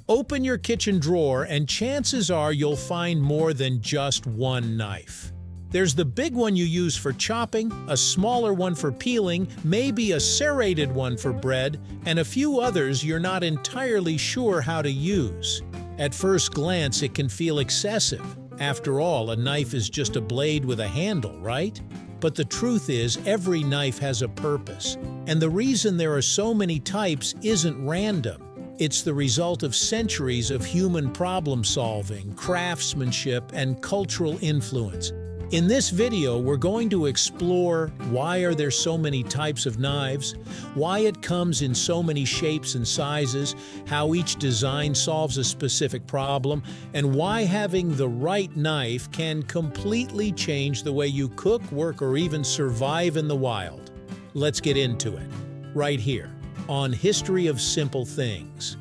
Open your kitchen drawer and chances are you'll find more than just one knife. There's the big one you use for chopping, a smaller one for peeling, maybe a serrated one for bread, and a few others you're not entirely sure how to use. At first glance, it can feel excessive. After all, a knife is just a blade with a handle, right? But the truth is, every knife has a purpose. And the reason there are so many types isn't random. It's the result of centuries of human problem-solving, craftsmanship, and cultural influence. In this video, we're going to explore why are there so many types of knives, why it comes in so many shapes and sizes, how each design solves a specific problem, and why having the right knife can completely change the way you cook, work, or even survive in the wild. Let's get into it, right here, on History of Simple Things.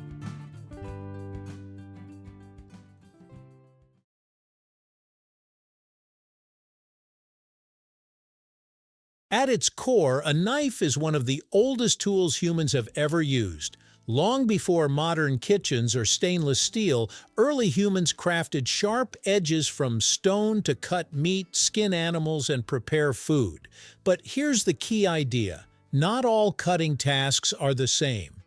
At its core, a knife is one of the oldest tools humans have ever used. Long before modern kitchens or stainless steel, early humans crafted sharp edges from stone to cut meat, skin animals, and prepare food. But here's the key idea. Not all cutting tasks are the same.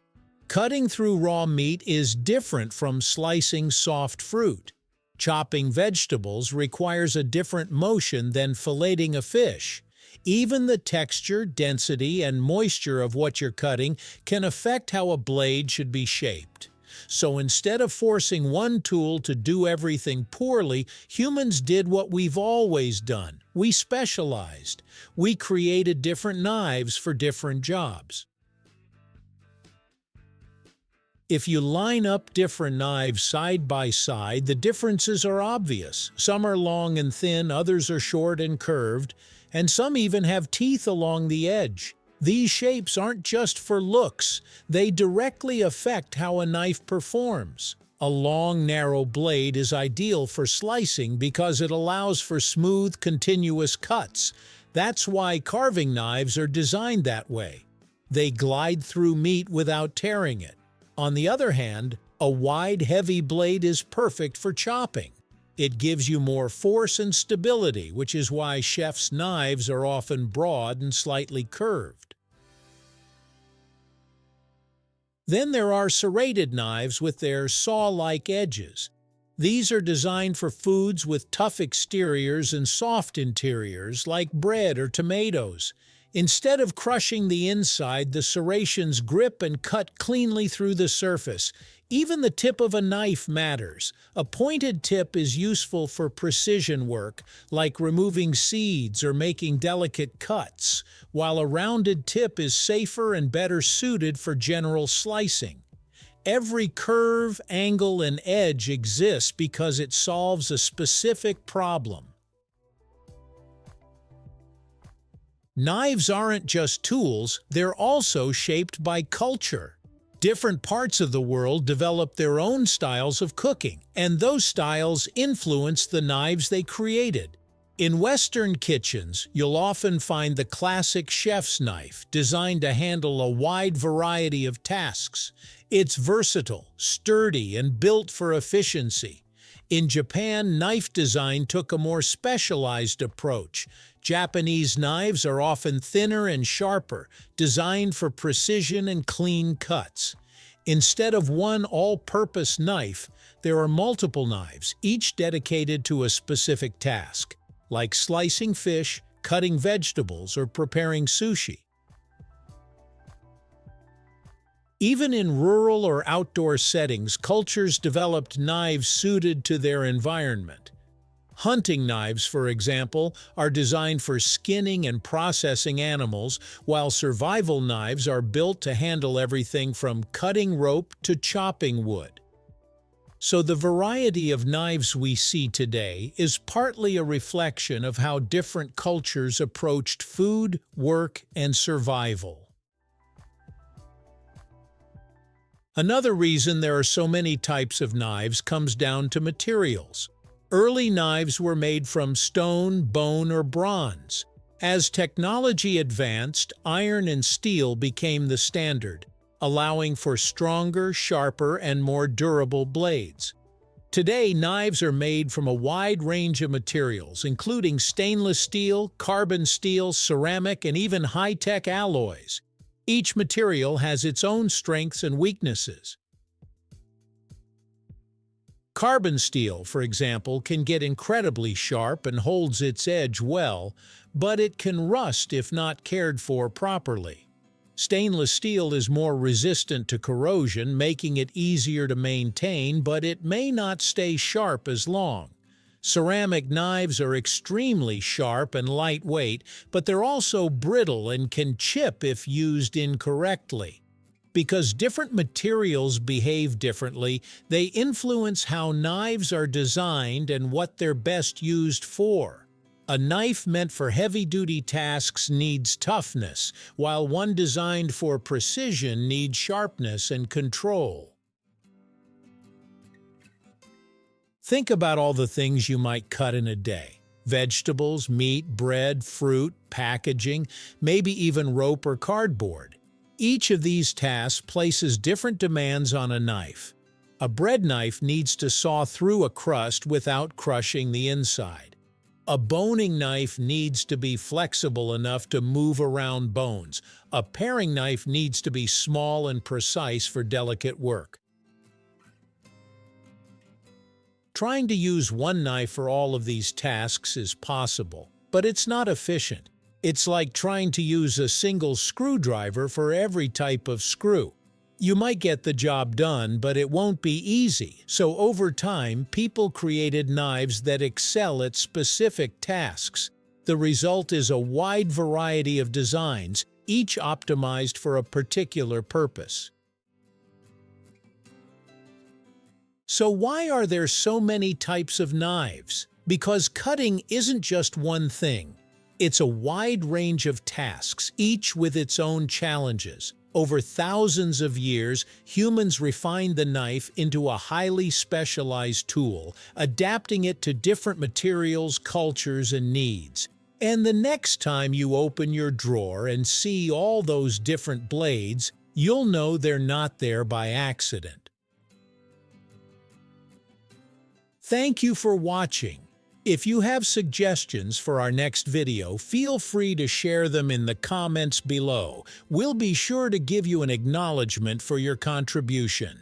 Cutting through raw meat is different from slicing soft fruit. Chopping vegetables requires a different motion than filleting a fish. Even the texture, density, and moisture of what you're cutting can affect how a blade should be shaped. So instead of forcing one tool to do everything poorly, humans did what we've always done. We specialized. We created different knives for different jobs. If you line up different knives side by side, the differences are obvious. Some are long and thin, others are short and curved, and some even have teeth along the edge. These shapes aren't just for looks, they directly affect how a knife performs. A long, narrow blade is ideal for slicing because it allows for smooth, continuous cuts. That's why carving knives are designed that way. They glide through meat without tearing it. On the other hand, a wide, heavy blade is perfect for chopping. It gives you more force and stability, which is why chefs' knives are often broad and slightly curved. Then there are serrated knives with their saw-like edges. These are designed for foods with tough exteriors and soft interiors, like bread or tomatoes. Instead of crushing the inside, the serrations grip and cut cleanly through the surface. Even the tip of a knife matters. A pointed tip is useful for precision work, like removing seeds or making delicate cuts, while a rounded tip is safer and better suited for general slicing. Every curve, angle, and edge exists because it solves a specific problem. Knives aren't just tools, they're also shaped by culture. Different parts of the world developed their own styles of cooking, and those styles influenced the knives they created. In Western kitchens, you'll often find the classic chef's knife, designed to handle a wide variety of tasks. It's versatile, sturdy, and built for efficiency. In Japan, knife design took a more specialized approach. Japanese knives are often thinner and sharper, designed for precision and clean cuts. Instead of one all-purpose knife, there are multiple knives, each dedicated to a specific task, like slicing fish, cutting vegetables, or preparing sushi. Even in rural or outdoor settings, cultures developed knives suited to their environment. Hunting knives, for example, are designed for skinning and processing animals, while survival knives are built to handle everything from cutting rope to chopping wood. So the variety of knives we see today is partly a reflection of how different cultures approached food, work, and survival. Another reason there are so many types of knives comes down to materials. Early knives were made from stone, bone, or bronze. As technology advanced, iron and steel became the standard. allowing for stronger, sharper, and more durable blades. Today, knives are made from a wide range of materials, including stainless steel, carbon steel, ceramic, and even high-tech alloys. Each material has its own strengths and weaknesses. Carbon steel, for example, can get incredibly sharp and holds its edge well, but it can rust if not cared for properly. Stainless steel is more resistant to corrosion, making it easier to maintain, but it may not stay sharp as long. Ceramic knives are extremely sharp and lightweight, but they're also brittle and can chip if used incorrectly. Because different materials behave differently, they influence how knives are designed and what they're best used for. A knife meant for heavy-duty tasks needs toughness, while one designed for precision needs sharpness and control. Think about all the things you might cut in a day. Vegetables, meat, bread, fruit, packaging, maybe even rope or cardboard. Each of these tasks places different demands on a knife. A bread knife needs to saw through a crust without crushing the inside. A boning knife needs to be flexible enough to move around bones. A paring knife needs to be small and precise for delicate work. Trying to use one knife for all of these tasks is possible, but it's not efficient. It's like trying to use a single screwdriver for every type of screw. You might get the job done, but it won't be easy. So over time, people created knives that excel at specific tasks. The result is a wide variety of designs, each optimized for a particular purpose. So why are there so many types of knives? Because cutting isn't just one thing. It's a wide range of tasks, each with its own challenges. Over thousands of years, humans refined the knife into a highly specialized tool, adapting it to different materials, cultures, and needs. And the next time you open your drawer and see all those different blades, you'll know they're not there by accident. Thank you for watching. If you have suggestions for our next video, feel free to share them in the comments below. We'll be sure to give you an acknowledgement for your contribution.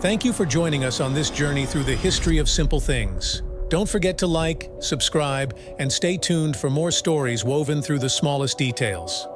Thank you for joining us on this journey through the history of simple things. Don't forget to like, subscribe, and stay tuned for more stories woven through the smallest details.